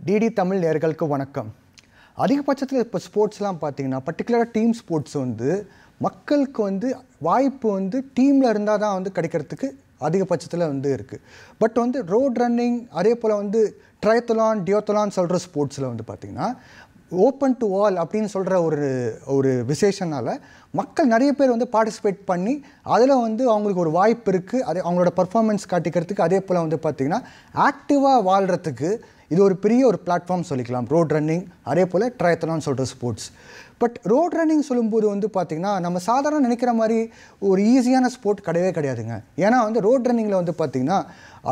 DD Tamil நேயர்களுக்கு வணக்கம். அதிகபட்சத்தில் இப்போ ஸ்போர்ட்ஸ்லாம் பார்த்தீங்கன்னா பர்டிகுலராக டீம் ஸ்போர்ட்ஸ் மக்களுக்கு வாய்ப்பு டீமில் இருந்தால் தான் கிடைக்கிறதுக்கு அதிகபட்சத்தில் இருக்குது. பட் ரோட் ரன்னிங் அதே போல் ட்ரையத்தலான் டியோத்தலான் சொல்கிற ஸ்போர்ட்ஸில் பார்த்திங்கன்னா ஓப்பன் டு ஆல் அப்படின்னு சொல்கிற ஒரு விசேஷனால் மக்கள் நிறைய பேர் பார்ட்டிசிபேட் பண்ணி அதில் அவங்களுக்கு ஒரு வாய்ப்பு இருக்குது. அதே அவங்களோட பர்ஃபார்மன்ஸ் காட்டிக்கிறதுக்கு அதே போல் பார்த்திங்கன்னா ஆக்டிவாக வாழ்கிறதுக்கு இது ஒரு பெரிய ஒரு பிளாட்ஃபார்ம் சொல்லிக்கலாம். ரோட் ரன்னிங் அதே போல் ட்ரையத்தலான் சொல்கிற ஸ்போர்ட்ஸ். பட் ரோட் ரன்னிங் சொல்லும்போது பார்த்திங்கன்னா நம்ம சாதாரண நினைக்கிற மாதிரி ஒரு ஈஸியான ஸ்போர்ட் கிடையவே கிடையாதுங்க. ஏன்னா ரோட் ரன்னிங்கில் பார்த்திங்கன்னா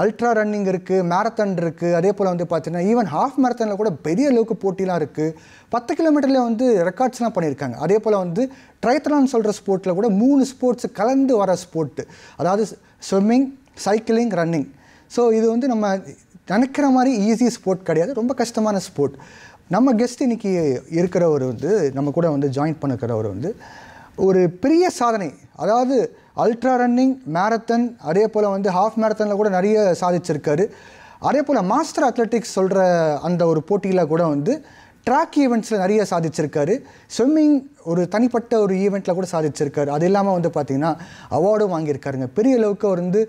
அல்ட்ரா ரன்னிங் இருக்குது, மேரத்தான் இருக்குது, அதே போல் பார்த்திங்கன்னா ஈவன் ஹாஃப் மேரத்தானில் கூட பெரிய அளவுக்கு போட்டிலாம் இருக்குது. 10 கிலோமீட்டரில் ரெக்கார்ட்ஸ்லாம் பண்ணியிருக்காங்க. அதே போல் ட்ரையத்தலான் சொல்கிற ஸ்போர்ட்டில் கூட 3 ஸ்போர்ட்ஸ் கலந்து வர ஸ்போர்ட்டு, அதாவது ஸ்விம்மிங், சைக்கிளிங், ரன்னிங். ஸோ இது நம்ம நினைக்கிற மாதிரி ஈஸி ஸ்போர்ட் கிடையாது, ரொம்ப கஷ்டமான ஸ்போர்ட். நம்ம கெஸ்ட் இன்றைக்கி இருக்கிறவர் நம்ம கூட ஜாயின் பண்ணிக்கிறவர் ஒரு பெரிய சாதனை, அதாவது அல்ட்ரா ரன்னிங், மேரத்தான், அதே போல் ஹாஃப் மேரத்தானில் கூட நிறைய சாதிச்சிருக்காரு. அதே போல் மாஸ்டர் அத்லெட்டிக்ஸ் சொல்கிற அந்த ஒரு போட்டியில் கூட ட்ராக் ஈவெண்ட்ஸில் நிறைய சாதிச்சிருக்காரு. ஸ்விம்மிங் ஒரு தனிப்பட்ட ஒரு ஈவெண்ட்டில் கூட சாதிச்சிருக்காரு. அது இல்லாமல் பார்த்திங்கன்னா அவார்டும் வாங்கியிருக்காருங்க. பெரிய அளவுக்கு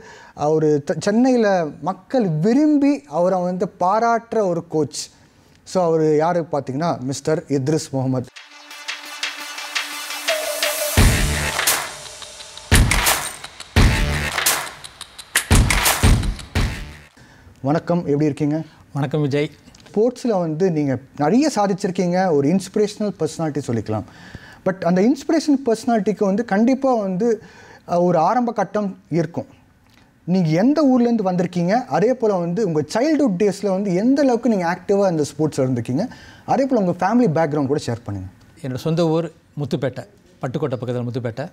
அவர் சென்னையில் மக்கள் விரும்பி அவரை பாராட்டுற ஒரு கோச். ஸோ அவர் யார் பார்த்திங்கன்னா மிஸ்டர் இத்ரிஸ் முகமது. வணக்கம், எப்படி இருக்கீங்க? வணக்கம் விஜய். ஸ்போர்ட்ஸில் நீங்கள் நிறைய சாதிச்சிருக்கீங்க, ஒரு இன்ஸ்பிரேஷனல் பர்சனாலிட்டி சொல்லிக்கலாம். பட் அந்த இன்ஸ்பிரேஷனல் பர்சனாலிட்டிக்கு கண்டிப்பாக ஒரு ஆரம்ப கட்டம் இருக்கும். நீங்கள் எந்த ஊர்லேருந்து வந்திருக்கீங்க, அதே போல் உங்கள் சைல்டுஹுட் டேஸில் எந்த அளவுக்கு நீங்கள் ஆக்டிவாக அந்த ஸ்போர்ட்ஸில் இருந்திருக்கீங்க, அதே போல் உங்கள் ஃபேமிலி பேக்ரவுண்ட் கூட ஷேர் பண்ணுங்கள். என்னோடய சொந்த ஊர் முத்துப்பேட்டை, பட்டுக்கோட்டை பக்கத்தில் முத்துப்பேட்டை,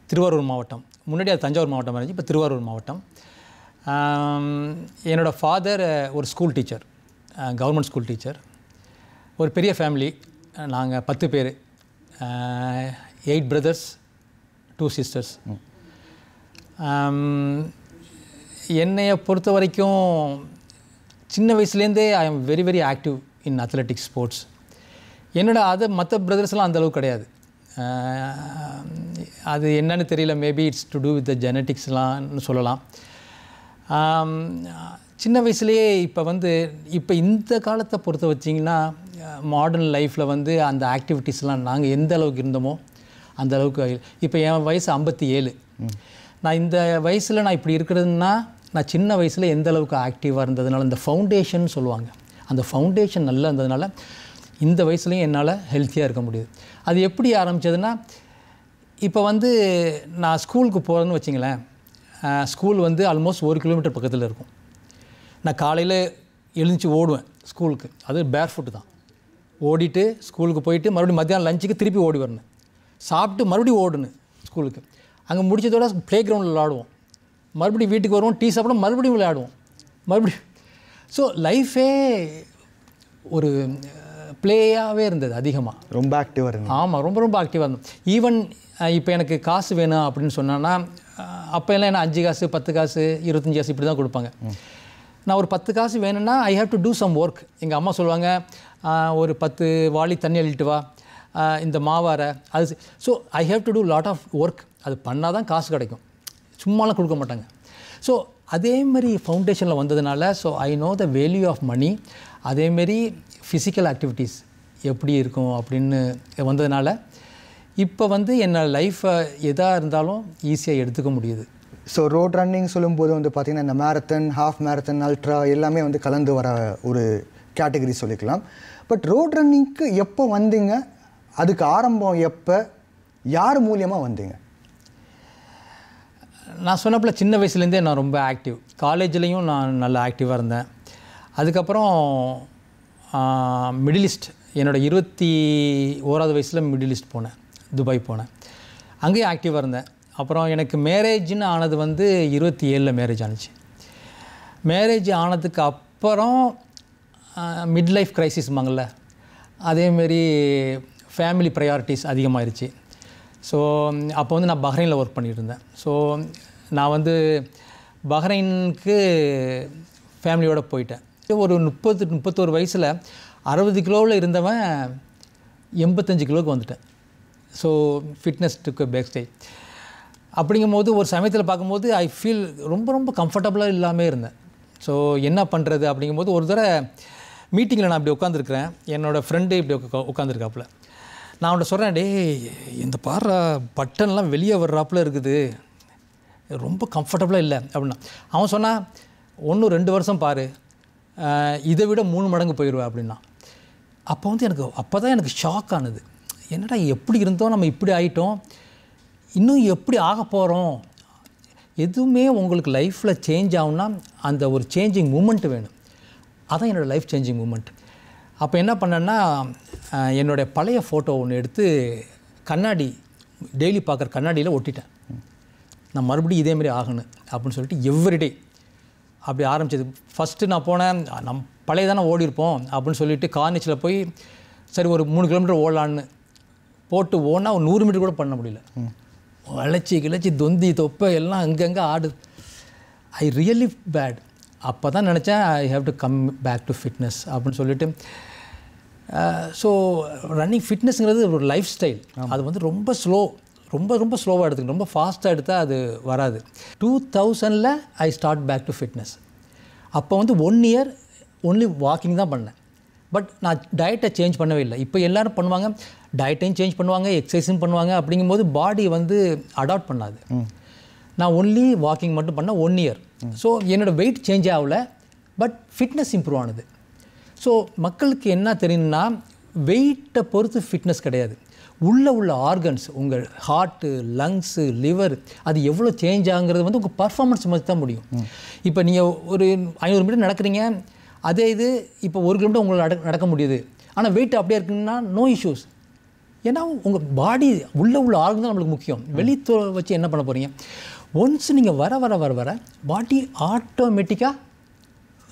திருவாரூர் மாவட்டம். முன்னாடி அது தஞ்சாவூர் மாவட்டம் இருந்துச்சு, இப்போ திருவாரூர் மாவட்டம். என்னோடய ஃபாதர் ஒரு school teacher, government school teacher. ஒரு பெரிய ஃபேமிலி, நாங்கள் 10 பேர், 8 brothers 2 sisters. என்னையை பொறுத்த வரைக்கும் சின்ன வயசுலேருந்தே I am very very active in athletics sports. மற்ற பிரதர்ஸ்லாம் அந்தளவுக்கு கிடையாது. அது என்னன்னு தெரியல, maybe it's to do with the ஜெனட்டிக்ஸ்லாம்னு சொல்லலாம். சின்ன வயசுலேயே இப்போ இந்த காலத்தை பொறுத்த வச்சிங்கன்னா மாடர்ன் லைஃப்பில் அந்த ஆக்டிவிட்டீஸ்லாம் நாங்கள் எந்த அளவுக்கு இருந்தோமோ அந்த அளவுக்கு. இப்போ என் வயசு 57. நான் இந்த வயசில் நான் இப்படி இருக்கிறதுனா நான் சின்ன வயசில் எந்த அளவுக்கு ஆக்டிவாக இருந்ததுனால, இந்த ஃபவுண்டேஷன் சொல்லுவாங்க, அந்த ஃபவுண்டேஷன் நல்லா இருந்ததுனால இந்த வயசுலேயும் என்னால் ஹெல்த்தியாக இருக்க முடியுது. அது எப்படி ஆரம்பித்ததுன்னா, இப்போ நான் ஸ்கூலுக்கு போகிறேன்னு வச்சிங்களேன், ஸ்கூல் ஆல்மோஸ்ட் 1 கிலோமீட்டர் பக்கத்தில் இருக்கும். நான் காலையில் எழுந்துச்சி ஓடுவேன் ஸ்கூலுக்கு, அது பேர் ஃபுட்டு தான். ஓடிட்டு ஸ்கூலுக்கு போயிட்டு மறுபடியும் மத்தியானம் லஞ்சுக்கு திருப்பி ஓடி வரணும், சாப்பிட்டு மறுபடியும் ஓடணும் ஸ்கூலுக்கு. அங்கே முடிச்சதோட ப்ளே கிரவுண்டில் விளாடுவோம், மறுபடியும் வீட்டுக்கு வருவோம், டீ சாப்பிட மறுபடியும் விளையாடுவோம், மறுபடியும். ஸோ லைஃபே ஒரு ப்ளேயாகவே இருந்தது அதிகமாக. ரொம்ப ஆக்டிவாக இருந்தது. ஆமாம், ரொம்ப ரொம்ப ஆக்டிவாக இருந்தது. ஈவன் இப்போ எனக்கு காசு வேணும் அப்படின்னு சொன்னேன்னா, அப்போ எல்லாம் என்ன 5 காசு 10 காசு 25 காசு இப்படி தான் கொடுப்பாங்க. நான் ஒரு 10 காசு வேணும்னா I have to do some work. எங்கள் அம்மா சொல்லுவாங்க, ஒரு 10 வாளி தண்ணி அள்ளிட்டு வா, இந்த மாவார அது. So I have to do lot of work. அது பண்ணால் தான் காசு கிடைக்கும், சும்மாலாம் கொடுக்க மாட்டாங்க. ஸோ அதேமாரி ஃபவுண்டேஷனில் வந்ததுனால, so I know the value of money. அதேமாரி ஃபிசிக்கல் ஆக்டிவிட்டீஸ் எப்படி இருக்கும் அப்படின்னு வந்ததுனால இப்போ என்னோடய லைஃப்பை எதாக இருந்தாலும் ஈஸியாக எடுத்துக்க முடியுது. ஸோ ரோட் ரன்னிங் சொல்லும்போது பார்த்திங்கன்னா இந்த மேரத்தான், ஹாஃப் மேரத்தான், அல்ட்ரா எல்லாமே கலந்து வர ஒரு கேட்டகரி சொல்லிக்கலாம். பட் ரோட் ரன்னிங்க்கு எப்போ வந்தீங்க, அதுக்கு ஆரம்பம் எப்போ, யார் மூலியமாக வந்தீங்க? நான் சொன்னப்பல சின்ன வயசுலேருந்தே நான் ரொம்ப ஆக்டிவ். காலேஜ்லேயும் நான் நல்லா ஆக்டிவாக இருந்தேன். அதுக்கப்புறம் மிடில் ஈஸ்ட், என்னோடய 21வது வயசில் மிடில் ஈஸ்ட் போனேன், துபாய் போனேன், அங்கேயும் ஆக்டிவாக இருந்தேன். அப்புறம் எனக்கு மேரேஜ்னு ஆனது 27 மேரேஜ் ஆனிச்சு. மேரேஜ் ஆனதுக்கு அப்புறம் மிட் லைஃப் க்ரைசிஸ்மாங்கள்ல, அதேமாரி ஃபேமிலி ப்ரையாரிட்டிஸ் அதிகமாகிருச்சு. ஸோ அப்போ நான் பஹ்ரைனில் ஒர்க் பண்ணிகிட்டு இருந்தேன். ஸோ நான் பஹ்ரைனுக்கு ஃபேமிலியோடு போயிட்டேன். ஒரு 31 வயசில் 60 கிலோவில் இருந்தவன் 85 கிலோவுக்கு வந்துட்டேன். ஸோ ஃபிட்னஸ் டுக்கு பேக் ஸ்டேஜ். அப்படிங்கும்போது ஒரு சமயத்தில் பார்க்கும்போது ஐ ஃபீல் ரொம்ப ரொம்ப கம்ஃபர்டபுளாக இல்லாமல் இருந்தேன். ஸோ என்ன பண்ணுறது அப்படிங்கும்போது ஒரு தடவை மீட்டிங்கில் நான் இப்படி உட்காந்துருக்குறேன். என்னோடய ஃப்ரெண்டு இப்படி உட்காந்துருக்காப்புல. நான் அவன்கிட்ட சொல்கிறேன், டே இந்த பாரு பட்டன்லாம் வெளியே வர்றாப்புல இருக்குது, ரொம்ப கம்ஃபர்டபுளாக இல்லை அப்படின்னா. அவன் சொன்னான், 1-2 வருஷம் பாரு, இதை விட 3 மடங்கு போயிடுவேன் அப்படின்னா. அப்போ வந்து அப்போ தான் எனக்கு ஷாக் ஆனது. என்னடா எப்படி இருந்தோம், நம்ம இப்படி ஆகிட்டோம், இன்னும் எப்படி ஆக போகிறோம். எதுவுமே உங்களுக்கு லைஃப்பில் சேஞ்ச் ஆகும்னா அந்த ஒரு சேஞ்சிங் மூமெண்ட் வேணும். அதான் என்னோடய லைஃப் சேஞ்சிங் மூமெண்ட். அப்போ என்ன பண்ணேன்னா, என்னுடைய பழைய ஃபோட்டோ ஒன்று எடுத்து கண்ணாடி, டெய்லி பார்க்குற கண்ணாடியில் ஒட்டிட்டேன். நான் மறுபடியும் இதேமாரி ஆகணும் அப்படின்னு சொல்லிட்டு எவ்ரிடே அப்படி ஆரம்பிச்சது. ஃபஸ்ட்டு நான் போனேன், பழைய தானே ஓடிருப்போம் அப்படின்னு சொல்லிட்டு கார்னிச்சில் போய் சரி ஒரு 3 கிலோமீட்டர் ஓடலான்னு போட்டு ஓடினா ஒரு 100 மீட்டர் கூட பண்ண முடியல. கிளச்சி தொந்தி தொப்பை எல்லாம் அங்கங்கே ஆடுது. I really bad. அப்போ தான் நினச்சேன், I have to come back to fitness அப்படின்னு சொல்லிட்டு. ஸோ ரன்னிங் ஃபிட்னஸ்ங்கிறது ஒரு லைஃப் ஸ்டைல். அது வந்து ரொம்ப ஸ்லோவாக எடுத்துக்கணும். ரொம்ப ஃபாஸ்ட்டாக எடுத்தால் அது வராது. 2000 I start back to fitness. அப்போ வந்து 1 இயர் ஒன்லி வாக்கிங் தான் பண்ணேன். பட் நான் டயட்டை சேஞ்ச் பண்ணவே இல்லை. இப்போ எல்லோரும் பண்ணுவாங்க, டயட்டையும் சேஞ்ச் பண்ணுவாங்க, எக்ஸசைஸும் பண்ணுவாங்க. அப்படிங்கும்போது பாடி வந்து அடாப்ட் பண்ணாது. நான் ஒன்லி வாக்கிங் மட்டும் பண்ணேன் 1 இயர். ஸோ என்னோடய வெயிட் சேஞ்ச் ஆகலை, பட் ஃபிட்னஸ் இம்ப்ரூவ் ஆனது. ஸோ மக்களுக்கு என்ன தெரியும்னா, வெயிட்டை பொறுத்து ஃபிட்னஸ் கிடையாது. உள்ள ஆர்கன்ஸ், உங்கள் ஹார்ட்டு, லங்ஸு, லிவர், அது எவ்வளோ சேஞ்ச் ஆகுங்கிறது வந்து உங்கள் பர்ஃபார்மன்ஸ் மாதிரி தான் முடியும். இப்போ நீங்கள் ஒரு 500 மீட்டர் நடக்கிறீங்க, அதே இது இப்போ 1 கிலோமீட்டர் உங்களை நடக்க முடியுது, ஆனால் வெயிட் அப்படியே இருக்குன்னா நோ இஷ்யூஸ். ஏன்னா உங்கள் பாடி உள்ள ஆர்கன் தான் நம்மளுக்கு முக்கியம். வெளித்தோ வச்சு என்ன பண்ண போகிறீங்க? ஒன்ஸ் நீங்கள் வர பாடி ஆட்டோமேட்டிக்காக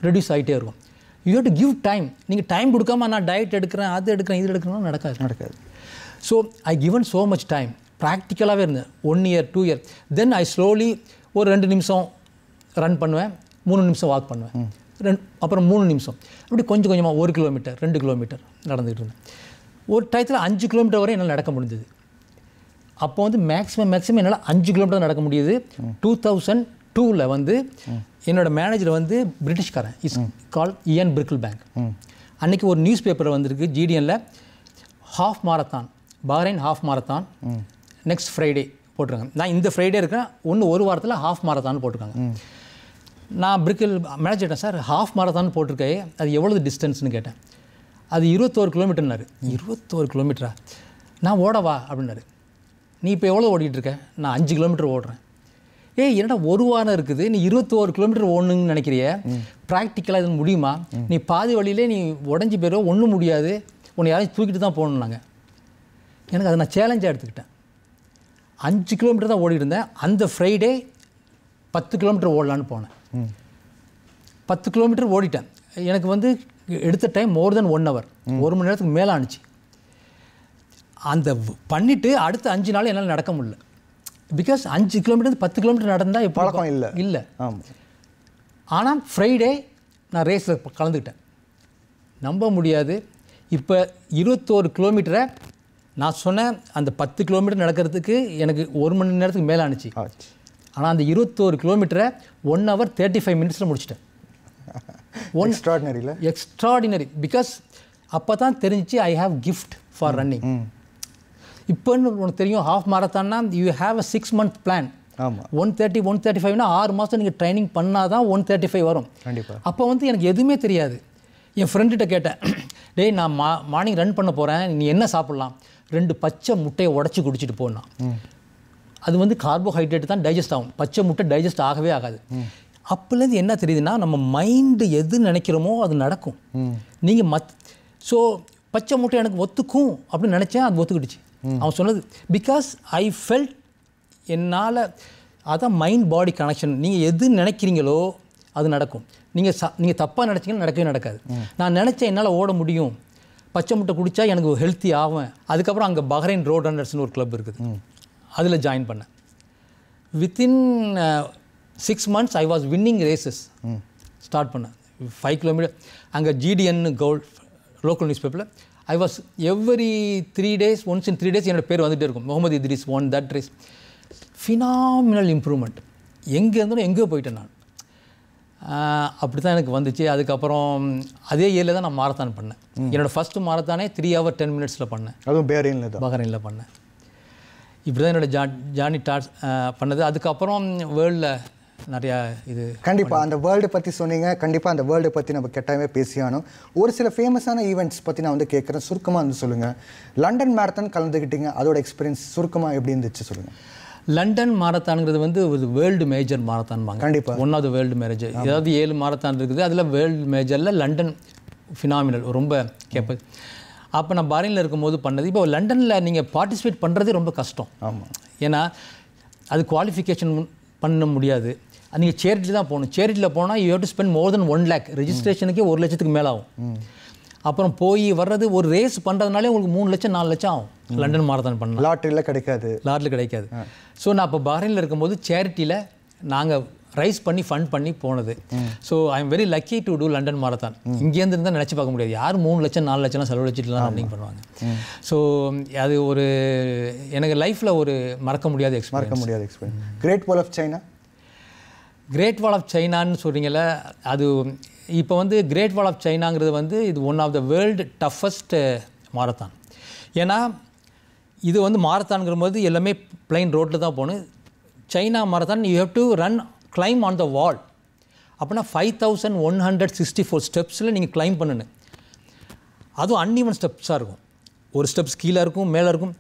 ரெடியூஸ் ஆகிட்டே இருக்கும். You have to give time. நீங்கள் டைம் கொடுக்காம நான் டயட் எடுக்கிறேன், அது எடுக்கிறேன், இது எடுக்கிறேன்னா நடக்காது. So I given so much time. ப்ராக்டிக்கலாகவே இருந்தேன் 1 year 2 year. Then I slowly ஒரு 2 நிமிஷம் ரன் பண்ணுவேன், 3 நிமிஷம் வாக் பண்ணுவேன், அப்புறம் 3 நிமிஷம், அப்படி கொஞ்சம் கொஞ்சமாக 1 கிலோமீட்டர் 2 கிலோமீட்டர் நடந்துகிட்டு இருந்தேன். ஒரு டயத்தில் 5 கிலோமீட்டர் வரை என்னால் நடக்க முடிஞ்சது. அப்போ வந்து மேக்ஸிமம் என்னால் 5 கிலோமீட்டர் நடக்க முடியுது. 2002 வந்து என்னோடய மேனேஜர் வந்து பிரிட்டிஷ்காரன், இஸ் கால் இயன் பிரிக்கிள்பேங்க். அன்றைக்கி ஒரு நியூஸ் பேப்பரில் வந்திருக்கு, ஜிடிஎனில் half marathon, Bahrain half marathon next Friday போட்டிருக்காங்க. நான் இந்த ஃப்ரைடே இருக்கேன், ஒரு வாரத்தில் ஹாஃப் மாரத்தான் போட்டிருக்காங்க. நான் பிரிக்கிள் மேனேஜர்ட்டேன், சார் ஹாஃப் மாரத்தான் போட்டிருக்கே, அது எவ்வளோ டிஸ்டன்ஸ்னு கேட்டேன். அது 21 கிலோமீட்டர்னாரு. 21 கிலோமீட்டரா? நான் ஓடவா அப்படின்னாரு. நீ இப்போ எவ்வளோ ஓடிட்டு இருக்க? நான் 5 கிலோமீட்டர் ஓடுறேன். என்னடா ஒரு வாரம் இருக்குது, நீ 21 கிலோமீட்டர் ஓடணுன்னு நினைக்கிறிய? ப்ராக்டிக்கலாக இது முடியுமா? நீ பாதி வழியிலே நீ உடஞ்சி போயிடும், ஒன்றும் முடியாது, உன்னை யாரையும் தூக்கிட்டு தான் போகணும். நாங்கள் எனக்கு அதை நான் சேலஞ்சாக எடுத்துக்கிட்டேன். 5 கிலோமீட்டர் தான் ஓடிட்டு இருந்தேன். அந்த ஃப்ரைடே 10 கிலோமீட்டர் ஓடலான்னு போனேன். 10 கிலோமீட்டர் ஓடிட்டேன். எனக்கு வந்து எடுத்த டைம் மோர் தென் 1 ஹவர், 1 மணி நேரத்துக்கு மேலே ஆணுச்சு. அந்த பண்ணிவிட்டு அடுத்த 5 நாள் என்னால் நடக்க முடியல. பிகாஸ் 5 கிலோமீட்டர் 10 கிலோமீட்டர் நடந்தால் இப்போ பழக்கம் இல்லை. ஆனால் ஃப்ரைடே நான் ரேஸில் கலந்துக்கிட்டேன். நம்ப முடியாது. இப்போ 21 கிலோமீட்டரை நான் சொன்னேன், அந்த 10 கிலோமீட்டர் நடக்கிறதுக்கு எனக்கு 1 மணி நேரத்துக்கு மேலே ஆணுச்சு. ஆனால் அந்த 21 கிலோமீட்டரை 1 ஹவர் 35 மினிட்ஸில் முடிச்சிட்டேன். எக்ஸ்ட்ராடினரி. பிகாஸ் அப்போ தான் தெரிஞ்சிச்சு I have gift for running. இப்போன்னு உனக்கு தெரியும், ஹாஃப் மாரத்தான்னா you have a 6 month plan. 130 135னா 6 மாதம் நீங்கள் ட்ரைனிங் பண்ணால் தான் 135 வரும். அப்போ வந்து எனக்கு எதுவுமே தெரியாது. என் ஃப்ரெண்டுகிட்ட கேட்டேன், டேய் நான் மார்னிங் ரன் பண்ண போகிறேன், நீ என்ன சாப்பிட்லாம்? 2 பச்சை முட்டையை உடச்சி குடிச்சிட்டு போனால். அது வந்து கார்போஹைட்ரேட் தான் டைஜஸ்ட் ஆகும், பச்சை முட்டை டைஜஸ்ட் ஆகவே ஆகாது. அப்போலேருந்து என்ன தெரியுதுன்னா, நம்ம மைண்டு எது நினைக்கிறோமோ அது நடக்கும். நீங்கள் ஸோ பச்சை முட்டை எனக்கு ஒத்துக்கும் அப்படின்னு நினச்சேன், அது ஒத்துக்கிடுச்சு. அவன் சொன்னது பிகாஸ் ஐ ஃபெல்ட், என்னால் அதான் மைண்ட் பாடி கனெக்ஷன். நீங்கள் எது நினைக்கிறீங்களோ அது நடக்கும். நீங்கள் தப்பாக நினச்சிங்கன்னா நடக்கவே நடக்காது. நான் நினச்சேன் என்னால் ஓட முடியும், பச்சை முட்டை குடித்தா எனக்கு ஹெல்த்தி ஆகும். அதுக்கப்புறம் அங்கே பஹ்ரைன் ரோட் ரன்னர்ஸ்னு ஒரு கிளப் இருக்குது, அதில் ஜாயின் பண்ணேன். Within 6 months I was winning races. Start பண்ணேன், 5 கிலோமீட்டர் அங்கே ஜிடிஎன் கவுல் லோக்கல் நியூஸ் பேப்பரில் I was every 3 days once in 3 days என்னோட பேர் வந்துகிட்டே இருக்கும். Muhammad Idris won that race. Phenomenal improvement. எங்கே இருந்தாலும் எங்கேயோ போயிட்டேன் நான். அப்படி தான் எனக்கு வந்துச்சு. அதுக்கப்புறம் அதே இயரில் தான் நான் மாரத்தான் பண்ணேன். என்னோடய ஃபஸ்ட்டு மாரத்தானே 3 hours 10 minutes பண்ணேன். அதுவும் பஹ்ரைனில் பண்ணேன். இப்படி தான் என்னோடய ஜார்னி பண்ணது. அதுக்கப்புறம் வேர்ல்டில் நிறையா இது கண்டிப்பாக அந்த வேர்ல்டு பற்றி சொன்னீங்க. கண்டிப்பாக அந்த வேர்ல்டு பற்றி நம்ம கட்டாயமே பேசியானோம். ஒரு சில ஃபேமஸான ஈவெண்ட்ஸ் பற்றி நான் வந்து கேட்குறேன். சுருக்கமாக வந்து சொல்லுங்கள். லண்டன் மாரத்தான் கலந்துக்கிட்டீங்க, அதோட எக்ஸ்பீரியன்ஸ் சுருக்கமாக எப்படி இருந்துச்சு சொல்லுங்கள். லண்டன் மாரத்தான்ங்கிறது வந்து ஒரு வேர்ல்டு மேஜர் மாரத்தான்பாங்க. கண்டிப்பாக one of the world major. ஏதாவது 7 மாரத்தான் இருக்குது. அதில் வேர்ல்டு மேஜரில் லண்டன் ஃபினாமினல் ரொம்ப கேட்பது. அப்போ நான் பஹ்ரைனில் இருக்கும்போது பண்ணது. இப்போ லண்டனில் நீங்கள் பார்ட்டிசிபேட் பண்ணுறதே ரொம்ப கஷ்டம். ஆமாம். ஏன்னா அது குவாலிஃபிகேஷன் பண்ண முடியாது. நீங்கள் சேரிட்டி தான் போகணும். சேரிட்டியில் போனால் you have to spend more then 1 lakh. ரெஜிஸ்ட்ரேஷனுக்கே 1 லட்சத்துக்கு மேலே ஆகும். அப்புறம் போய் வர்றது ஒரு ரேஸ் பண்ணுறதுனாலே உங்களுக்கு 3 லட்சம் 4 லட்சம் ஆகும். லண்டன் மாரத்தான் பண்ணலாம். லாட்டரியில் கிடைக்காது. ஸோ நான் அப்போ பஹ்ரைனில் இருக்கும்போது சேரிட்டியில் நாங்கள் ரைஸ் பண்ணி ஃபண்ட் பண்ணி போனது. So I am very lucky to do London marathon. இங்கேருந்து இருந்தால் நினச்சி பார்க்க முடியாது. யார் 3 லட்சம் 4 லட்சம்லாம் செலவழிச்சிட்டுலாம் ரன்னிங் பண்ணுவாங்க. ஸோ அது ஒரு எனக்கு லைஃப்பில் ஒரு மறக்க முடியாத experience. Great wall of China. Great wall of சைனான்னு சொல்கிறீங்கள, அது இப்போ வந்து கிரேட் வால் ஆஃப் சைனாங்கிறது வந்து இது one of the world toughest marathon. ஏன்னா இது வந்து மாரத்தான்ங்கிற போது எல்லாமே பிளைன் ரோட்டில் தான் போகணும். China marathon you have to climb on the wall. அப்படின்னா 5164 ஸ்டெப்ஸில் நீங்கள் கிளைம் பண்ணணும். அதுவும் அன்இவன் ஸ்டெப்ஸாக இருக்கும். ஒரு ஸ்டெப்ஸ் கீழே இருக்கும், மேலே இருக்கும்.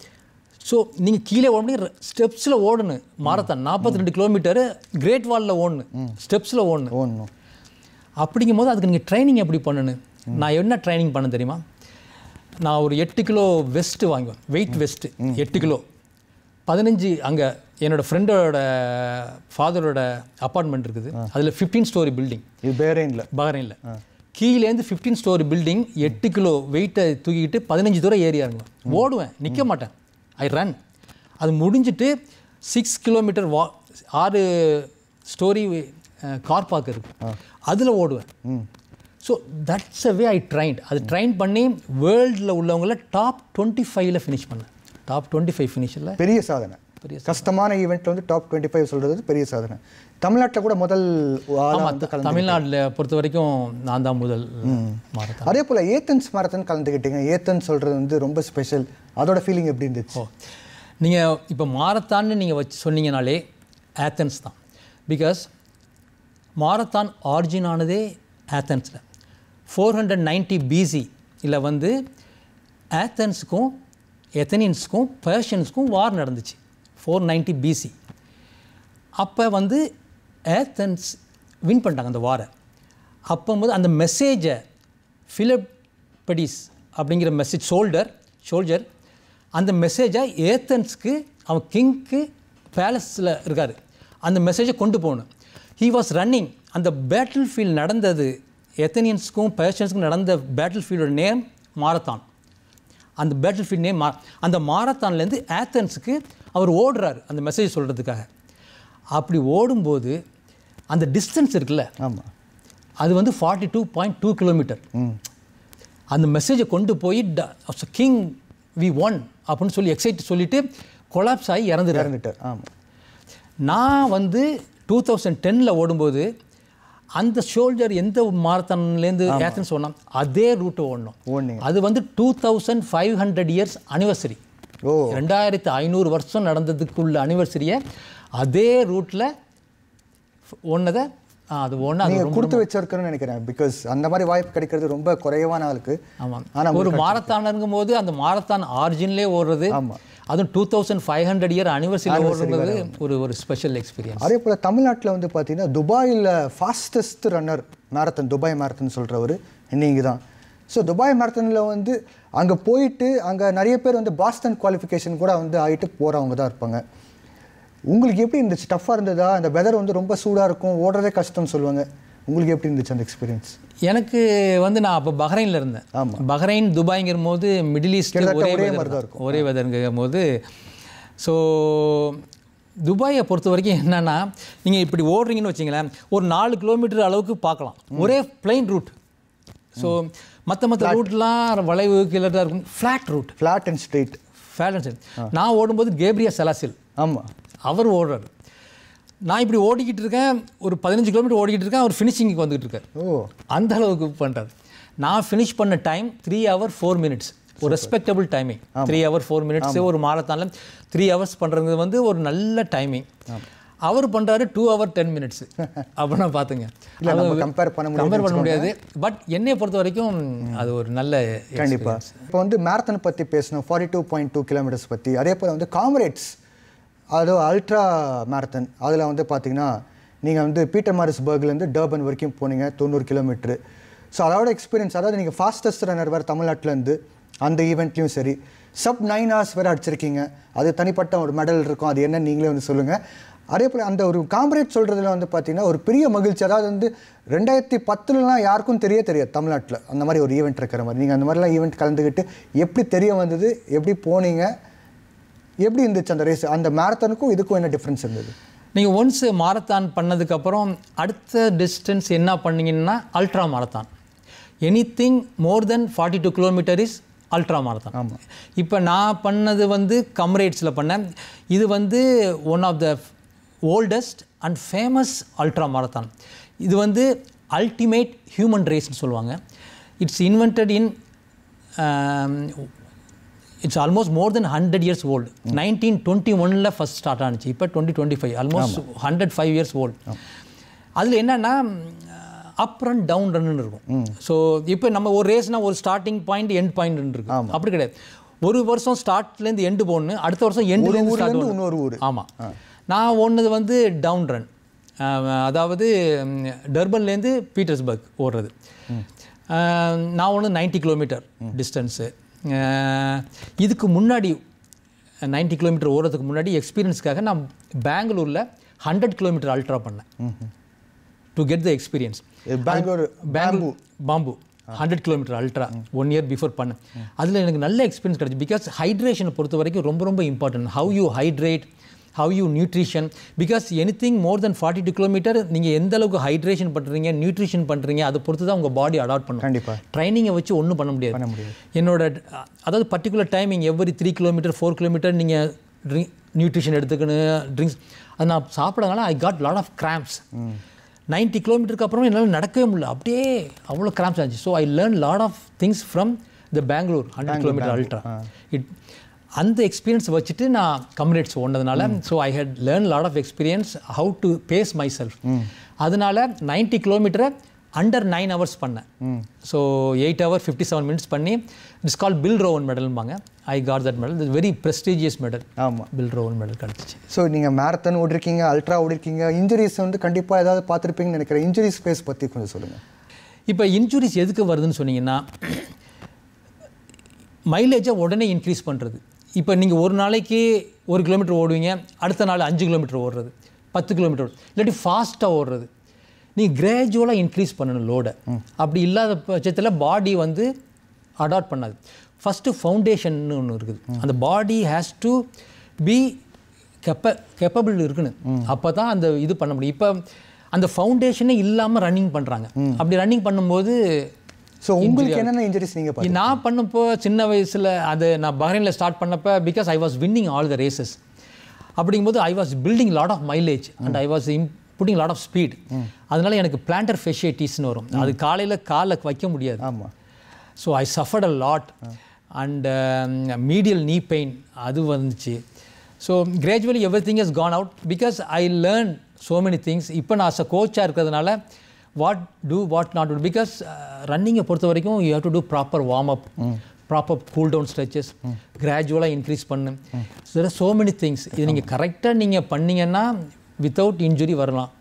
ஸோ நீங்கள் கீழே ஓடணும், ஸ்டெப்ஸில் ஓடணும். மாரத்தான் 42 கிலோமீட்டரு கிரேட் வாலில் ஓடணும், ஸ்டெப்ஸில் ஓடணும். அப்படிங்கும் போது அதுக்கு நீங்கள் ட்ரைனிங் எப்படி பண்ணணும்? நான் என்ன ட்ரைனிங் பண்ண தெரியுமா? நான் ஒரு 8 கிலோ வெஸ்ட்டு வாங்குவேன், வெயிட் வெஸ்ட்டு 8 கிலோ. 15 அங்கே என்னோடய ஃப்ரெண்டோட ஃபாதரோட அப்பார்ட்மெண்ட் இருக்குது. அதில் 15 story பில்டிங். இது பஹ்ரைனில் கீழேருந்து 15 story பில்டிங் 8 கிலோ வெயிட்டை தூக்கிக்கிட்டு 15 தூரம் ஏறி இறங்குவேன். ஓடுவேன், நிற்க மாட்டேன். ஐ ரன். அது முடிஞ்சிட்டு 6 கிலோமீட்டர் 6 story கார் பார்க் இருக்குது, அதில் ஓடுவேன். So that's a way I drained. அது ட்ரைன் பண்ணி வேர்ல்டில் உள்ளவங்கள டாப் 25ல் ஃபினிஷ் பண்ணேன். டாப் 25 ஃபினிஷில் பெரிய சாதனை. கஷ்டமான ஈவெண்ட்டில் வந்து டாப் 25 சொல்கிறது பெரிய சாதனை. தமிழ்நாட்டில் கூட முதல் தமிழ்நாட்டில் பொறுத்த வரைக்கும் நான் தான் முதல் மாரத்தான். அதே போல் ஏத்தன்ஸ் மாரத்தான் கலந்துக்கிட்டீங்க. ஏத்தன்ஸ் சொல்கிறது வந்து ரொம்ப ஸ்பெஷல். அதோட ஃபீலிங் எப்படி இருந்துச்சு? நீங்கள் இப்போ மாரத்தான்னு நீங்கள் சொன்னீங்கனாலே ஏத்தன்ஸ் தான். பிகாஸ் மாரத்தான் ஆரிஜின் ஆனதே ஏத்தன்ஸில் 490 BC இல்லை வந்து ஏத்தன்ஸுக்கும் எத்தனியன்ஸுக்கும் பர்ஷியன்ஸுக்கும் வார் நடந்துச்சு. 490 BC. அப்போ வந்து ஏத்தன்ஸ் வின் பண்ணிட்டாங்க அந்த வாரை. அப்போது அந்த மெசேஜை ஃபிலிப்படிஸ் அப்படிங்கிற சோல்ஜர் அந்த மெசேஜை ஏத்தன்ஸ்க்கு அவன் கிங்க்கு பேலஸில் இருக்கார், அந்த மெசேஜை கொண்டு போகணும். He was running. அந்த பேட்டில் ஃபீல்டு நடந்தது எத்தனியன்ஸுக்கும் பர்ஷியன்ஸுக்கும் நடந்த பேட்டில் ஃபீல்டோட நேம் மாரத்தான். அந்த பேட்டில் ஃபீல்ட் நேம் அந்த மாரத்தான்லேருந்து ஏத்தன்ஸுக்கு அவர் ஓடுறாரு அந்த மெசேஜ் சொல்கிறதுக்காக. அப்படி ஓடும்போது அந்த டிஸ்டன்ஸ் இருக்குல்ல, ஆமாம், அது வந்து 42.2 கிலோமீட்டர். அந்த மெசேஜை கொண்டு போய் கிங் வி ஒன் அப்படின்னு சொல்லி எக்ஸைட் சொல்லிவிட்டு கொலாப்ஸ் ஆகி இறந்துட்டார். ஆமாம். நான் வந்து 2010 ஓடும்போது அந்த சோல்ஜர் எந்த மாரத்தான்லேருந்து ஏத்தன்ஸ் ஓடணும் அதே ரூட்டை ஓடணும். அது வந்து 2500 இயர்ஸ் அனிவர்சரி. 2500 வருஷம் நடந்ததுக்குள்ள அனிவர்சரியை அதே ரூட்டில் ஒன்னதை அது ஒன்று நீங்கள் கொடுத்து வச்சிருக்கணும்னு நினைக்கிறேன். பிகாஸ் அந்த மாதிரி வாய்ப்பு கிடைக்கிறது ரொம்ப குறைவான ஆளுக்கு. ஆமாம். ஆனால் ஒரு மாரத்தான் இருக்கும்போது அந்த மாரத்தான் ஆரிஜின்லேயே ஓடுறது, அதுவும் 2500 இயர் அனிவர்சரி ஓடுறது ஒரு ஸ்பெஷல் எக்ஸ்பீரியன்ஸ். அதே போல் தமிழ்நாட்டில் வந்து பார்த்தீங்கன்னா துபாயில் fastest runner marathon, Dubai marathon சொல்கிறவர் நீங்கள் தான். ஸோ துபாய் மாரத்தானில் வந்து அங்கே போயிட்டு அங்கே நிறைய பேர் வந்து பாஸ்டன் குவாலிஃபிகேஷன் கூட வந்து ஆகிட்டு போகிறவங்க தான் இருப்பாங்க. உங்களுக்கு எப்படி இருந்துச்சு? டஃப்பாக இருந்ததா? அந்த வெதர் வந்து ரொம்ப சூடாக இருக்கும், ஓடுறதே கஷ்டம்னு சொல்லுவாங்க. உங்களுக்கு எப்படி இருந்துச்சு அந்த எக்ஸ்பீரியன்ஸ்? எனக்கு வந்து நான் அப்போ பஹ்ரைனில் இருந்தேன். ஆமாம். பஹ்ரைன் துபாய்ங்கிற போது மிடில் ஈஸ்ட் ஒரே வெதருங்கிற போது ஸோ துபாயை பொறுத்த வரைக்கும் என்னென்னா நீங்கள் இப்படி ஓடுறீங்கன்னு வச்சிங்களேன், ஒரு 4 கிலோமீட்டர் அளவுக்கு பார்க்கலாம், ஒரே பிளைன் ரூட். ஸோ மற்ற ரூட்லாம் வளைவு கீழே தான் இருக்கும், flat route, flat and straight. நான் ஓடும்போது கேப்ரியா செலாசில் ஆமாம் அவர் ஓடுறாரு, நான் இப்படி ஓடிக்கிட்டு இருக்கேன், ஒரு 15 கிலோமீட்டர் ஓடிக்கிட்டு இருக்கேன், அவர் ஃபினிஷிங்க்கு வந்துக்கிட்டு இருக்கார். அந்த அளவுக்கு பண்ணுறாரு. நான் ஃபினிஷ் பண்ண டைம் 3 hours 4 minutes, ஒரு ரெஸ்பெக்டபிள் டைமிங். 3 hours 4 minutes ஒரு மாரத்தானில் 3 hours பண்ணுறது வந்து ஒரு நல்ல டைமிங். அவர் பண்ணுறாரு 2 hours 10 minutes. அப்படின்னா பார்த்துங்க, கம்பேர் பண்ண முடியாது. பட் என்னை பொறுத்த வரைக்கும் அது ஒரு நல்ல. கண்டிப்பாக. இப்போ வந்து மேரத்தான் பற்றி பேசணும், 42.2 kilometers பற்றி. அதே போல் வந்து காம்ரேட்ஸ், அது அல்ட்ரா மேரத்தான், அதில் வந்து பார்த்தீங்கன்னா நீங்கள் வந்து பீட்டர் மாரிஸ்பர்க்லேருந்து டர்பன் வரைக்கும் போனீங்க, 90 kilometers. ஸோ அதோட எக்ஸ்பீரியன்ஸ், அதாவது நீங்கள் ஃபாஸ்டஸ்ட் ரன்னர் வேறு தமிழ்நாட்டிலேருந்து அந்த ஈவெண்ட்லேயும் சரி, sub 9 hours வேறு அடிச்சிருக்கீங்க. அது தனிப்பட்ட ஒரு மெடல் இருக்கும், அது என்ன நீங்களே வந்து சொல்லுங்கள். அதே போல் அந்த ஒரு காம்ரேட் சொல்கிறதுல வந்து பார்த்திங்கன்னா ஒரு பெரிய மகிழ்ச்சி. அதாவது வந்து 2010 யாருக்கும் தெரியாது தமிழ்நாட்டில் அந்த மாதிரி ஒரு ஈவெண்ட் இருக்கிற மாதிரி. நீங்கள் அந்த மாதிரிலாம் ஈவெண்ட் கலந்துக்கிட்டு எப்படி தெரிய வந்தது, எப்படி போனீங்க, எப்படி இருந்துச்சு அந்த ரேஸ்? அந்த மேரத்தானுக்கும் இதுக்கும் என்ன டிஃப்ரென்ஸ் இருந்தது? நீங்கள் ஒன்ஸ் மாரத்தான் பண்ணதுக்கப்புறம் அடுத்த டிஸ்டன்ஸ் என்ன பண்ணீங்கன்னா ultra marathon. Anything more than 42 kilometers is ultra marathon. ஆமாம். இப்போ நான் பண்ணது வந்து கம்ரேட்ஸில் பண்ணேன். இது வந்து one of the oldest and famous ultra marathon. இது வந்து அல்டிமேட் ஹியூமன் ரேஸ்ன்னு சொல்லுவாங்க. It's invented in it's almost more than 100 years old. 1921 first start ஆனிச்சு. இப்போ 2025, ஆல்மோஸ்ட் 105 years old. அதில் என்னென்னா அப் ரன் டவுன் ரன்னு இருக்கும். ஸோ இப்போ நம்ம ஒரு ரேஸ்னால் ஒரு ஸ்டார்டிங் பாயிண்ட் எண்ட் பாயிண்ட் இருக்கு, அப்படி கிடையாது. ஒரு வருஷம் ஸ்டார்ட்லேருந்து எண்டு போகணும், அடுத்த வருஷம் எண்டுலேருந்து இன்னொரு ஊர். ஆமாம். நான் ஓடுனது வந்து டவுன் ரன், அதாவது டர்பன்லேருந்து பீட்டர்ஸ்பர்க் ஓடுறது. நான் ஒன்று 90 kilometer டிஸ்டன்ஸு. இதுக்கு முன்னாடி 90 kilometer ஓடுறதுக்கு முன்னாடி எக்ஸ்பீரியன்ஸ்க்காக நான் பெங்களூரில் 100 kilometer அல்ட்ரா பண்ணேன் to get the experience. Bangalore பாம்பு 100 kilometer அல்ட்ரா 1 year பிஃபோர் பண்ணேன். அதில் எனக்கு நல்ல எக்ஸ்பீரியன்ஸ் கிடச்சி. பிகாஸ் ஹைட்ரேஷனை பொறுத்த வரைக்கும் ரொம்ப ரொம்ப important. How you hydrate, how you nutrition. Because anything more than 42 kilometer நீங்கள் எந்த அளவுக்கு ஹைட்ரேஷன் பண்ணுறீங்க, நியூட்ரிஷன் பண்ணுறீங்க, அதை பொறுத்து தான் உங்கள் பாடி அடாப்ட் பண்ணும். கண்டிப்பாக ட்ரைனிங்கை வச்சு ஒன்றும் பண்ண முடியாது. என்னோட அதாவது particular timing every 3 kilometer 4 kilometer நீங்கள் நியூட்ரிஷன் எடுத்துக்கணும், ட்ரிங்க்ஸ். அது நான் சாப்பிடங்கலாம் I got lot of cramps. 90 kilometerக்கு அப்புறம் என்னால் நடக்கவே முடியல, அப்படியே அவ்வளோ கிராம்ப்ஸ் ஆச்சு. So I learn lot of things from the Bangalore 100 kilometer ultra. அந்த எக்ஸ்பீரியன்ஸ் வச்சுட்டு நான் கம்ரேட்ஸ் ஓடுனதுனால so I had learn lot of experience how to pace myself. அதனால 90 kilometer அண்டர் 9 hours பண்ணேன். ஸோ 8 hours 57 minutes பண்ணி it's call Bill Rowan மெடல்பாங்க. I got that medal. Very prestigious medal. ஆமாம், Bill Rowan medal கிடச்சிச்சு. So நீங்கள் marathon ஓடிருக்கீங்க, ultra ஓடிருக்கீங்க, injuries வந்து கண்டிப்பாக ஏதாவது பார்த்துருப்பீங்கன்னு நினைக்கிறேன். இன்ஜுரிஸ் ஸ்பேஸ் பற்றி கொஞ்சம் சொல்லுங்கள். இப்போ இன்ஜுரிஸ் எதுக்கு வருதுன்னு சொன்னீங்கன்னா மைலேஜை உடனே இன்க்ரீஸ் பண்ணுறது. இப்போ நீங்கள் ஒரு நாளைக்கு 1 kilometer ஓடுவீங்க, அடுத்த நாள் 5 kilometer ஓடுறது, 10 kilometer இல்லாட்டி ஃபாஸ்ட்டாக ஓடுறது. நீங்கள் கிராஜுவலாக இன்க்ரீஸ் பண்ணணும் லோடை. அப்படி இல்லாத பட்சத்தில் பாடி வந்து அடாப்ட் பண்ணாது. ஃபஸ்ட்டு ஃபவுண்டேஷன்னு ஒன்று இருக்குது. அந்த பாடி ஹேஸ் டு பி கெப்பபிள் இருக்கணும், அப்போ தான் அந்த இது பண்ண முடியும். இப்போ அந்த ஃபவுண்டேஷனே இல்லாமல் ரன்னிங் பண்ணுறாங்க. அப்படி ரன்னிங் பண்ணும்போது ஸோ உங்களுக்கு என்னென்ன இன்ஜுரிஸ் நீங்கள் நான் பண்ணப்போ சின்ன வயசில் அது நான் பஹ்ரைனில் ஸ்டார்ட் பண்ணப்போ because I was winning all the races. அப்படிங்கும்போது I was building lot of mileage and I was putting lot of speed. அதனால எனக்கு பிளான்டர் ஃபெஷியட்டிஸ்னு வரும், அது காலையில் வைக்க முடியாது. ஆமாம். So I suffered a lot and medial knee pain அது வந்துச்சு. So gradually everything is gone out because I learn so many things. இப்போ நான் அஸ் அ கோச்சாக இருக்கிறதுனால வாட் நாட் டு. பிகாஸ் ரன்னிங்கை பொறுத்த வரைக்கும் you have to do proper warm up, proper cool down stretches, கிராஜுவலாக இன்க்ரீஸ் பண்ணு. So many things. இது நீங்கள் கரெக்டாக நீங்கள் பண்ணிங்கன்னா வித்தவுட் இன்ஜுரி வரலாம்.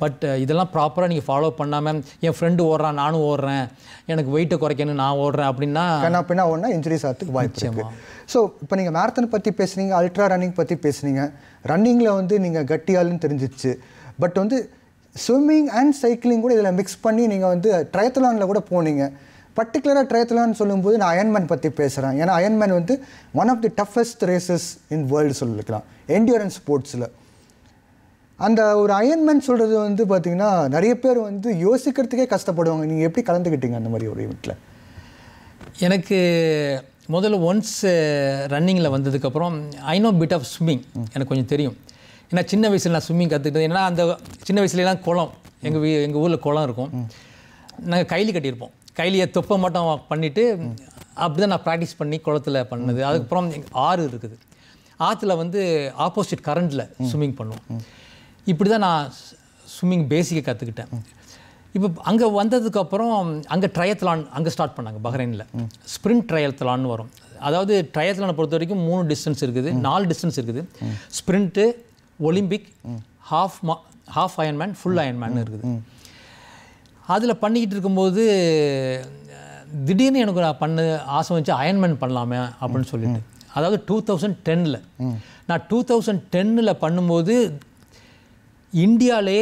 பட் இதெல்லாம் ப்ராப்பராக நீங்கள் ஃபாலோ பண்ணாமல் என் ஃப்ரெண்டு ஓடுறான் நானும் ஓடுறேன், எனக்கு வெயிட்டை குறைக்கணும் நான் ஓடுறேன் அப்படின்னா பின்னா ஒன்றா இன்ஜுரிஸ் ஆகிறதுக்கு வாய்ப்பு இருக்கு. ஸோ இப்போ நீங்கள் மேரத்தான் பற்றி பேசுனீங்க, அல்ட்ரா ரன்னிங் பற்றி பேசுனீங்க. ரன்னிங்கில் வந்து நீங்கள் கட்டியாலுன்னு தெரிஞ்சிச்சு. பட் வந்து ஸ்விம்மிங் அண்ட் சைக்கிளிங் கூட இதில் மிக்ஸ் பண்ணி நீங்கள் வந்து ட்ரையத்லானில் கூட போனீங்க. பர்டிகுலராக ட்ரையத்லான் சொல்லும்போது நான் அயன்மேன் பற்றி பேசுகிறேன். ஏன்னா அயன்மேன் வந்து one of the toughest races in world சொல்லிக்கலாம் என்டியூரன்ஸ் ஸ்போர்ட்ஸில். அந்த ஒரு அயன்மேன் சொல்கிறது வந்து பார்த்திங்கன்னா நிறைய பேர் வந்து யோசிக்கிறதுக்கே கஷ்டப்படுவாங்க. நீங்கள் எப்படி கலந்துக்கிட்டீங்க அந்த மாதிரி ஒரு ஈவெண்ட்டில்? எனக்கு முதல்ல ஒன்ஸ் ரன்னிங்கில் வந்ததுக்கப்புறம் I know bit of swimming, எனக்கு கொஞ்சம் தெரியும். ஏன்னா சின்ன வயசில் நான் ஸ்விம்மிங் கற்றுக்கிட்டது. ஏன்னா அந்த சின்ன வயசுலலாம் குளம், எங்கள் ஊரில் குளம் இருக்கும். நாங்கள் கைலி கட்டியிருப்போம். கைலியை தொப்பை மட்டும் பண்ணிவிட்டு அப்படி தான் நான் ப்ராக்டிஸ் பண்ணி குளத்தில் பண்ணது. அதுக்கப்புறம் ஆறு இருக்குது, ஆற்றுல வந்து ஆப்போசிட் கரண்டில் ஸ்விம்மிங் பண்ணுவோம். இப்படி தான் நான் ஸ்விம்மிங் பேசிக்கை கற்றுக்கிட்டேன். இப்போ அங்கே வந்ததுக்கப்புறம் அங்கே ட்ரையத்லான் அங்கே ஸ்டார்ட் பண்ணாங்க பஹ்ரைனில். ஸ்ப்ரிண்ட் ட்ரையத்லான்னு வரும். அதாவது ட்ரையத்லானை பொறுத்த வரைக்கும் 3 டிஸ்டன்ஸ் இருக்குது, 4 டிஸ்டன்ஸ் இருக்குது. Sprint, Olympic, half Iron Man, full Iron Man இருக்குது. அதில் பண்ணிக்கிட்டு இருக்கும்போது திடீர்னு எனக்கு நான் ஆசை வந்துச்சு அயன்மேன் பண்ணலாமே அப்படின்னு சொல்லிட்டு. அதாவது 2010 நான் 2010 பண்ணும்போது இந்தியாவிலே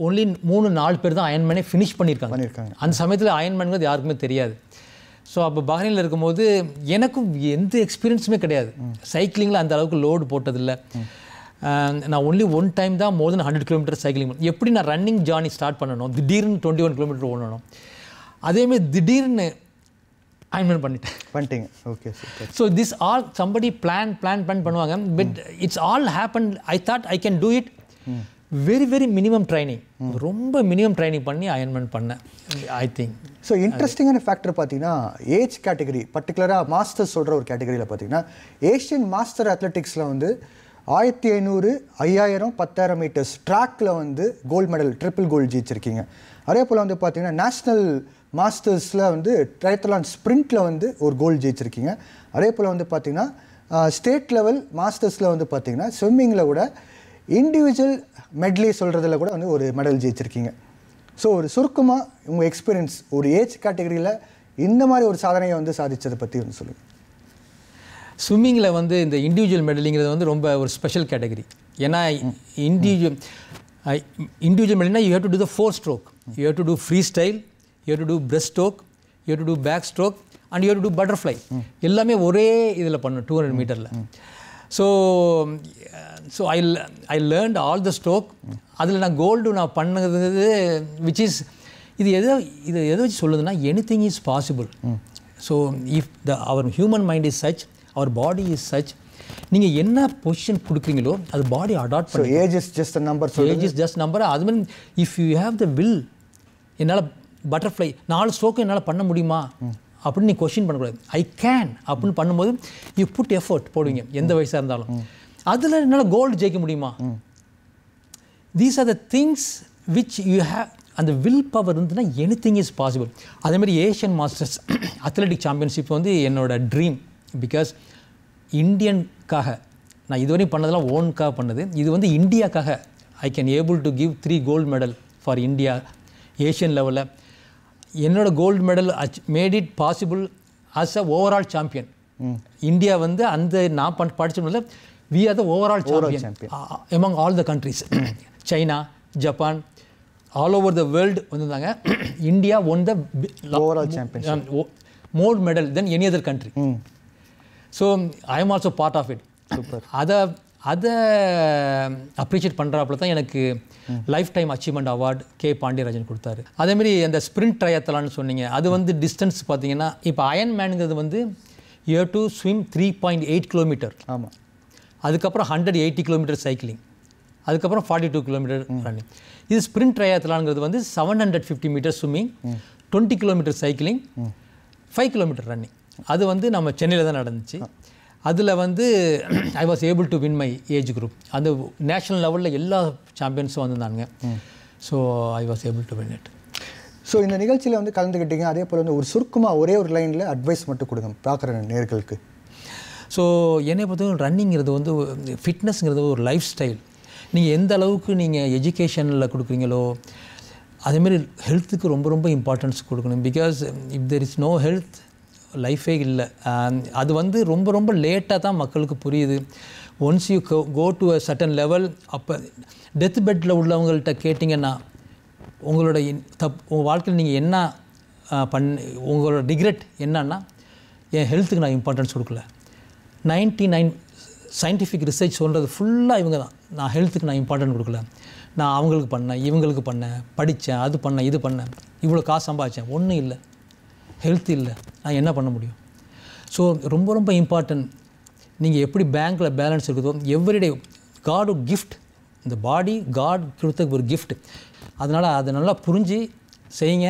ஒன்லி 3-4 பேர் தான் அயன்மேனே ஃபினிஷ் பண்ணியிருக்காங்க. அந்த சமயத்தில் அயன்மேனுங்கிறது யாருக்குமே தெரியாது. ஸோ அப்போ பஹ்ரைனில் இருக்கும்போது எனக்கும் எந்த எக்ஸ்பீரியன்ஸுமே கிடையாது. சைக்கிளிங்கில் அந்த அளவுக்கு லோடு போட்டதில்லை. நான் ஒன்லி ஒன் டைம் தான் மோர் தென் 100 கிலோமீட்டர் சைக்கிளிங். எப்படி நான் ரன்னிங் ஜார்னி ஸ்டார்ட் பண்ணணும், திடீர்னு 21 கிலோமீட்டர் ஓடணும். அதேமாதிரி திடீர்னு அயன்மேன் பண்ணிட்டீங்க. Okay. So this all somebody plan பண்ணுவாங்க. But it's all happen. I thought I can do it. Very minimum training, ரொம்ப மினிமம் ட்ரைனிங் பண்ணி அயன்மேன் பண்ணேன் ஐ திங்க். ஸோ இன்ட்ரெஸ்டிங்கான ஃபேக்டர் பார்த்தீங்கன்னா ஏஜ் கேட்டகரி, பர்டிகுலராக மாஸ்டர்ஸ் சொல்கிற ஒரு கேட்டகரியில் பார்த்தீங்கன்னா ஏஷியன் மாஸ்டர் அத்லெட்டிக்ஸில் வந்து 1500, 5000, 10,000 மீட்டர்ஸ் ட்ராக்கில் வந்து கோல்டு மெடல், ட்ரிபிள் கோல்டு ஜெயிச்சிருக்கீங்க. அதே போல் வந்து பார்த்தீங்கன்னா நேஷ்னல் மாஸ்டர்ஸில் வந்து ட்ரையத்லான் ஸ்ப்ரிண்ட்டில் வந்து ஒரு கோல்டு ஜெயிச்சிருக்கீங்க. அதே போல் வந்து பார்த்தீங்கன்னா ஸ்டேட் லெவல் மாஸ்டர்ஸில் வந்து பார்த்தீங்கன்னா ஸ்விம்மிங்கில் கூட இண்டிவிஜுவல் மெட்லி சொல்கிறதுல கூட வந்து ஒரு மெடல் ஜெயிச்சிருக்கீங்க. ஸோ ஒரு சுருக்கமாக உங்கள் எக்ஸ்பீரியன்ஸ் ஒரு ஏஜ் கேட்டகரியில் இந்த மாதிரி ஒரு சாதனையை வந்து சாதித்ததை பற்றி வந்து சொல்லுங்கள். ஸ்விம்மிங்கில் வந்து இந்த இண்டிவிஜுவல் மெடலிங்கிறது வந்து ரொம்ப ஒரு ஸ்பெஷல் கேட்டகரி. ஏன்னா இண்டிவிஜுவல் மெடலிங்னா you have to do the 4 stroke, you have to do freestyle, you have to do breaststroke, you have to do backstroke and you have to do butterfly. எல்லாமே ஒரே இதில் பண்ணணும் 200 மீட்டரில். So I learned all the stroke. அதில் நான் gold நான் பண்ணது which is இது எதை வச்சு சொல்லுதுன்னா anything is possible. So if our human mind is such, our body is such, நீங்கள் என்ன பொசிஷன் கொடுக்குறீங்களோ அது பாடி அடாப்ட் பண்ணி. Age is just number. Age is just number. அது மாதிரி if you have the will, என்னால் பட்டர்ஃப்ளை 4 ஸ்ட்ரோக்கு என்னால் பண்ண முடியுமா அப்படின்னு நீ கொஸ்டின் பண்ணக்கூடாது. ஐ கேன் அப்படின்னு பண்ணும்போது யூ புட் எஃபர்ட் போடுவீங்க எந்த வயசாக இருந்தாலும். அதில் என்னால் கோல்டு ஜெயிக்க முடியுமா? These are the things which you have. அந்த வில் பவர் இருந்துன்னா எனிதிங் இஸ் பாசிபிள். அதேமாதிரி ஏஷியன் மாஸ்டர்ஸ் அத்லெட்டிக் சாம்பியன்ஷிப் வந்து என்னோட ட்ரீம். பிகாஸ் இந்தியனுக்காக நான் இதுவரையும் பண்ணதெல்லாம் ஓனுக்காக பண்ணது. இது வந்து இந்தியாக்காக I can able to give 3 gold medal for India Asian லெவலில். என்னோட gold medal made it possible as a overall champion. India வந்து அந்த நான் படிச்சதுல we are the overall champion among all the countries. China, Japan, all over the world வந்திருந்தாங்க. India won the overall champion more medal than any other country. So I am also part of it. அதை appreciate பண்ணுறாப்புல தான் எனக்கு life time achievement award K Pandiarajan கொடுத்தாரு. அதேமாரி அந்த sprint ட்ரையத்லான்னு சொன்னீங்க, அது வந்து டிஸ்டன்ஸ் பார்த்தீங்கன்னா இப்போ அயன்மேனுங்கிறது வந்து you have to swim 3.8 kilometre. ஆமாம். அதுக்கப்புறம் 180 கிலோமீட்டர் சைக்கிளிங், அதுக்கப்புறம் 42 கிலோமீட்டர் ரன்னிங். இது ஸ்ப்ரிண்ட் ட்ரையத்லான்ங்கிறது வந்து 750 metre swimming, 20 kilometre cycling, 5 kilometre running. அது வந்து நம்ம சென்னையில் தான் நடந்துச்சு. அதில் வந்து I was able to win my age group. அந்த நேஷ்னல் லெவலில் எல்லா சாம்பியன்ஸும் வந்திருந்தாங்க. So I was able to win it. So இந்த நிகழ்ச்சியில் வந்து கலந்துக்கிட்டீங்க. அதே போல் வந்து ஒரு சுருக்கமாக ஒரே ஒரு லைனில் அட்வைஸ் மட்டும் கொடுங்க பார்க்குற நேயர்களுக்கு. ஸோ என்னை பொறுத்தவரைக்கும் ரன்னிங்கிறது வந்து ஃபிட்னஸ்ங்கிறது ஒரு லைஃப் ஸ்டைல். நீங்கள் எந்த அளவுக்கு நீங்கள் எஜுகேஷனில் கொடுக்குறீங்களோ அதேமாரி ஹெல்த்துக்கு ரொம்ப ரொம்ப இம்பார்ட்டன்ஸ் கொடுக்கணும். Because if there is no health லைஃபே இல்லை. அது வந்து ரொம்ப ரொம்ப லேட்டாக தான் மக்களுக்கு புரியுது. Once you go to a certain level, அப்போ டெத் பெட்டில் உள்ளவங்கள்ட்ட கேட்டிங்கன்னா உங்களோட உங்கள் வாழ்க்கையில் நீங்கள் என்ன உங்களோட ரிக்ரெட் என்னன்னா என் ஹெல்த்துக்கு நான் இம்பார்ட்டன்ஸ் கொடுக்கல. 99 சயின்டிஃபிக் ரிசர்ச் சொல்கிறது ஃபுல்லாக இவங்க தான். நான் ஹெல்த்துக்கு நான் இம்பார்ட்டன்ட் கொடுக்கல, நான் அவங்களுக்கு பண்ணேன், இவங்களுக்கு பண்ணேன், படித்தேன், அது பண்ணேன், இது பண்ணேன், இவ்வளோ காசு சம்பாதிச்சேன், ஒன்றும் இல்லை. ஹெல்த் இல்லை, நான் என்ன பண்ண முடியும்? ஸோ ரொம்ப ரொம்ப இம்பார்ட்டன்ட். நீங்கள் எப்படி பேங்க்கில் பேலன்ஸ் இருக்குதோ, எவ்ரிடே காடு கிஃப்ட், இந்த பாடி காட் கொடுத்த ஒரு கிஃப்ட். அதனால் அதை நல்லா புரிஞ்சு செய்யுங்க.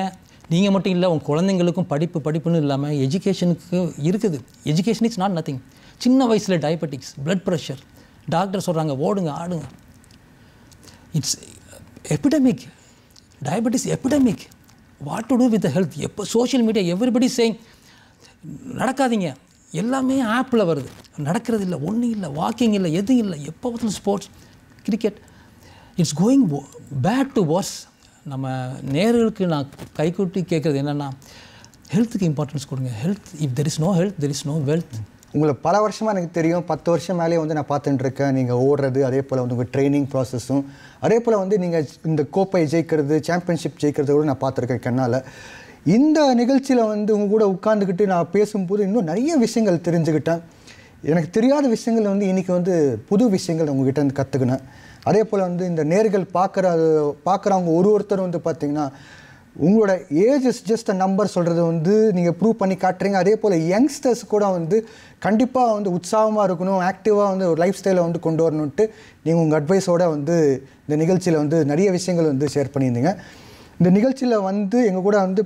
நீங்கள் மட்டும் இல்லை, உங்கள் குழந்தைங்களுக்கும் படிப்புன்னு இல்லாமல் எஜுகேஷனுக்கு இருக்குது. Education is not nothing. சின்ன வயசில் டயபெட்டிக்ஸ், பிளட் ப்ரெஷர், டாக்டர் சொல்கிறாங்க ஓடுங்க ஆடுங்க. It's epidemic, diabetes epidemic. What to do with the health? எப்போ சோஷியல் மீடியா எவ்ரிபடி சேயிங் நடக்காதீங்க, எல்லாமே ஆப்பில் வருது, நடக்கிறது இல்லை, ஒன்றும் இல்லை, வாக்கிங் இல்லை, எதுவும் இல்லை, எப்போ பார்த்தாலும் sports, cricket. It's going bad to worse. நம்ம நேர்களுக்கு நான் கைக்கூட்டி கேட்குறது என்னென்னா, ஹெல்த்துக்கு இம்பார்ட்டன்ஸ் கொடுங்க. Health, if there is no health there is no wealth. உங்களை பல வருஷமாக எனக்கு தெரியும், 10 வருஷம் மேலே வந்து நான் பார்த்துட்டு இருக்கேன். நீங்கள் ஓடுறது, அதே போல் வந்து உங்கள் ட்ரைனிங் ப்ராசஸும், அதே போல் வந்து நீங்கள் இந்த கோப்பை ஜெயிக்கிறது, சாம்பியன்ஷிப் ஜெயிக்கிறது கூட நான் பார்த்துருக்கேன் கண்ணால். இந்த நிகழ்ச்சியில் வந்து உங்கள் கூட உட்காந்துக்கிட்டு நான் பேசும்போது இன்னும் நிறைய விஷயங்கள் தெரிஞ்சுக்கிட்டேன். எனக்கு தெரியாத விஷயங்கள் வந்து இன்றைக்கி வந்து புது விஷயங்கள் உங்ககிட்ட வந்து கற்றுக்கினேன். அதே போல் வந்து இந்த நேர்கள் பார்க்குறவங்க ஒருத்தர் வந்து பார்த்திங்கன்னா, உங்களோட age is just a number சொல்கிறது வந்து நீங்கள் ப்ரூவ் பண்ணி காட்டுறீங்க. அதே போல் யங்ஸ்டர்ஸ் கூட வந்து கண்டிப்பாக வந்து உற்சாகமாக இருக்கணும், ஆக்டிவாக வந்து ஒரு லைஃப் ஸ்டைலை வந்து கொண்டு வரணுன்ட்டு நீங்கள் உங்கள் அட்வைஸோடு வந்து இந்த நிகழ்ச்சியில் வந்து நிறைய விஷயங்கள் வந்து ஷேர் பண்ணியிருந்தீங்க. இந்த நிகழ்ச்சியில் வந்து எங்கள் கூட வந்து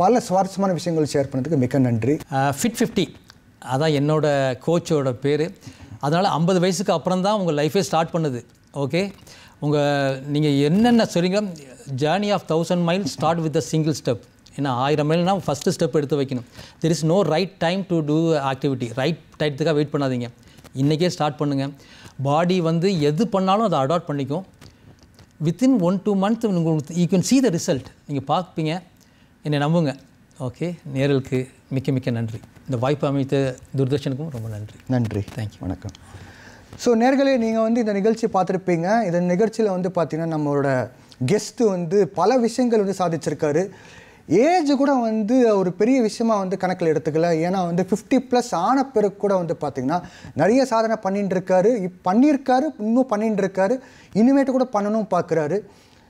பல சுவாரஸ்யமான விஷயங்கள் ஷேர் பண்ணதுக்கு மிக்க நன்றி. ஃபிட் 50 அதான் என்னோடய கோச்சோட பேர். அதனால் 50 வயசுக்கு அப்புறம் தான் உங்கள் லைஃபே ஸ்டார்ட் பண்ணுது. ஓகே, நீங்கள் என்னென்ன சொல்கிறீங்க, journey of 1000 mile start with a single step. ஏன்னா 1000 மைல்னால் ஃபஸ்ட்டு ஸ்டெப் எடுத்து வைக்கணும். There is no right time to do activity. Right டைத்துக்காக வெயிட் பண்ணாதீங்க, இன்றைக்கே ஸ்டார்ட் பண்ணுங்கள். பாடி வந்து எது பண்ணாலும் அதை அடாப்ட் பண்ணிக்கும். வித்தின் 1-2 மந்த் உங்களுக்கு you can see the result. நீங்கள் பார்ப்பீங்க, என்னை நம்புங்க. ஓகே, நேரலுக்கு மிக்க நன்றி. இந்த வாய்ப்பு அமைத்த தூர்தர்ஷனுக்கும் ரொம்ப நன்றி. நன்றி, தேங்க்யூ, வணக்கம். ஸோ நேர்களே, நீங்கள் வந்து இந்த நிகழ்ச்சி பார்த்துருப்பீங்க. இந்த நிகழ்ச்சியில் வந்து பார்த்திங்கன்னா நம்மளோட கெஸ்ட்டு வந்து பல விஷயங்கள் வந்து சாதிச்சிருக்காரு. ஏஜ் கூட வந்து ஒரு பெரிய விஷயமாக வந்து கணக்கில் எடுத்துக்கல. ஏன்னா வந்து 50+ ஆன பிறகு கூட வந்து பார்த்திங்கன்னா நிறைய சாதனை பண்ணியிருக்காரு, இன்னும் பண்ணிட்டு இருக்காரு, இனிமேட்டு கூட பண்ணணும் பார்க்குறாரு.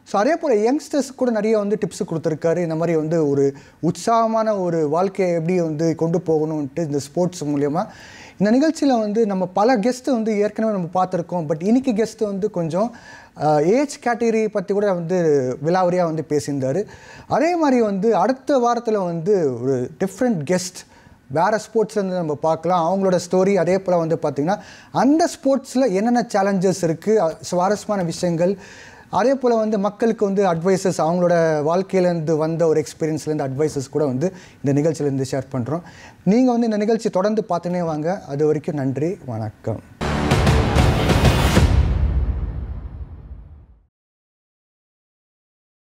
ஸோ அதே போல் யங்ஸ்டர்ஸ் கூட நிறைய வந்து டிப்ஸ் கொடுத்துருக்காரு. இந்த மாதிரி வந்து ஒரு உற்சாகமான ஒரு வாழ்க்கையை எப்படி வந்து கொண்டு போகணுன்ட்டு இந்த ஸ்போர்ட்ஸ் மூலயமா. இந்த நிகழ்ச்சியில் வந்து நம்ம பல கெஸ்ட்டு வந்து ஏற்கனவே நம்ம பார்த்துருக்கோம். பட் இன்றைக்கி கெஸ்ட்டு வந்து கொஞ்சம் ஏஜ் கேட்டகரி பற்றி கூட வந்து விலாவரியாக வந்து பேசியிருந்தார். அதே மாதிரி வந்து அடுத்த வாரத்தில் வந்து ஒரு டிஃப்ரெண்ட் கெஸ்ட் வேறு ஸ்போர்ட்ஸ்லேருந்து நம்ம பார்க்கலாம், அவங்களோட ஸ்டோரி. அதே போல் வந்து பார்த்திங்கன்னா அந்த ஸ்போர்ட்ஸில் என்னென்ன சேலஞ்சஸ் இருக்குது, சுவாரஸ்யமான விஷயங்கள், அதே போல் வந்து மக்களுக்கு வந்து அட்வைசஸ், அவங்களோட வாழ்க்கையிலேருந்து வந்த ஒரு எக்ஸ்பீரியன்ஸ்லேருந்து அட்வைசஸ் கூட வந்து இந்த நிகழ்ச்சியிலேருந்து ஷேர் பண்ணுறோம். நீங்கள் வந்து இந்த நிகழ்ச்சி தொடர்ந்து பார்த்துனே வாங்க. அது வரைக்கும் நன்றி, வணக்கம்.